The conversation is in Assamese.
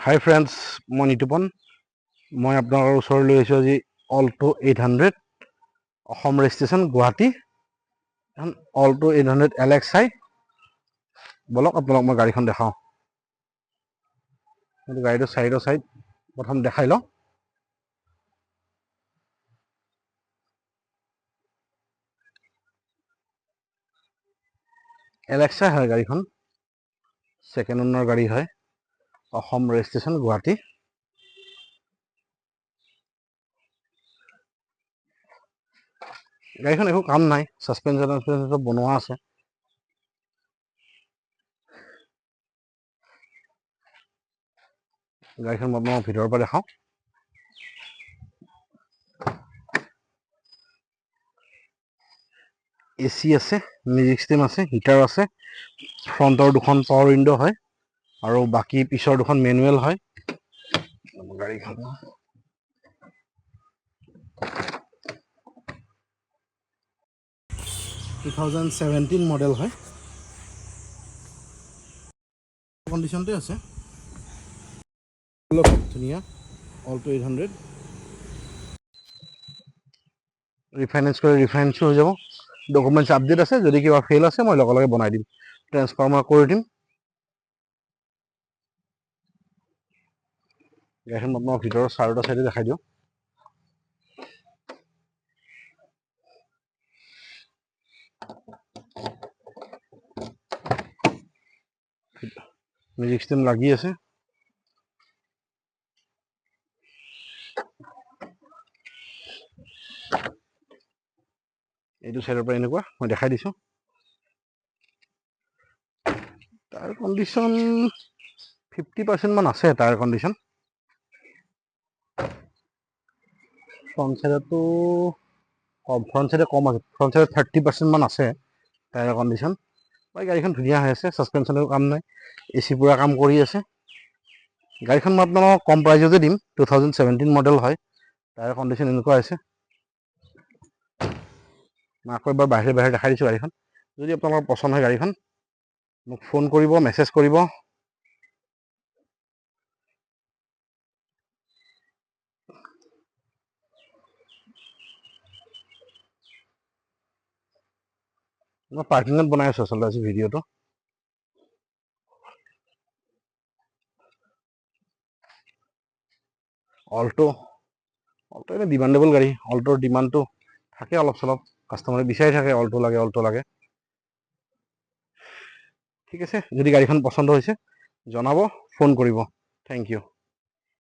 হাই ফ্ৰেণ্ডছ, মই নিতুপন। মই আপোনালোকৰ ওচৰলৈ আহিছোঁ আজি অল্টো 800 অসম ৰেজিষ্ট্ৰেশ্যন গুৱাহাটী। এখন অল্টো 800 LXi। বলক আপোনালোক মই গাড়ীখন দেখাওঁ। কিন্তু গাড়ীটো চাইডৰ চাইড প্ৰথম দেখাই লওঁ। LXi হয় গাড়ীখন, ছেকেণ্ড অ'নাৰ গাড়ী হয়, অসম ৰেজিষ্ট্ৰেশ্যন গুৱাহাটী। গাড়ীখন একো কাম নাই, ছাছপেনশ্যন বনোৱা আছে। গাড়ীখন মই আপোনাক ভিতৰৰ পৰা দেখাওঁ। AC আছে, মিউজিক ছিষ্টেম আছে, হিটাৰ আছে, ফ্ৰণ্টৰ দুখন পাৱাৰ উইণ্ড' হয় আৰু বাকী পিছৰ দুখন মেনুৱেল হয়। গাড়ীখন 2017 মডেল হয়, কণ্ডিশ্যনতে আছে। ধুনীয়া অল্টো 800। ৰিফাইনেন্স কৰি ৰিফাইনেন্সো হৈ যাব। ডকুমেণ্টছ আপডেট আছে, যদি কিবা ফেইল আছে মই লগে লগে বনাই দিম, ট্ৰেন্সফাৰ কৰি দিম। গাড়ীখন আপোনাক ভিতৰৰ চাৰিটা চাইডে দেখাই দিওঁ। মিউজিক ছিষ্টেম লাগি আছে। এইটো চাইডৰ পৰা এনেকুৱা মই দেখাই দিছোঁ। টায়াৰ কণ্ডিশ্যন 50% মান আছে। টায়াৰ কণ্ডিশ্যন ফ্ৰণ্ট চাইডতো ফ্ৰণ্ট চাইডে কম আছে, ফ্ৰণ্ট চাইডত 30% মান আছে টায়াৰ কণ্ডিশ্যন। বাকী গাড়ীখন ধুনীয়া হৈ আছে, ছাছপেনশ্যনৰ কাম নাই, AC পুৰা কাম কৰি আছে। গাড়ীখন মই আপোনালোকক কম প্ৰাইজতে দিম, 2017 মডেল হয়। টায়াৰ কণ্ডিশ্যন এনেকুৱা আছে। মই আকৌ এবাৰ বাহিৰে বাহিৰে দেখাই দিছোঁ গাড়ীখন। যদি আপোনালোকৰ পচন্দ হয় গাড়ীখন, মোক ফোন কৰিব, মেছেজ কৰিব। মই পাৰ্কিঙত বনাই আছোঁ আচলতে আজি ভিডিঅ'টো। অল্টো এটা ডিমাণ্ডেবল গাড়ী। অল্টোৰ ডিমাণ্ডটো থাকে অলপ চলপ, কাষ্টমাৰে বিচাৰি থাকে অল্টো লাগে অল্টো লাগে। ঠিক আছে, যদি গাড়ীখন পচন্দ হৈছে জনাব, ফোন কৰিব। Thank U.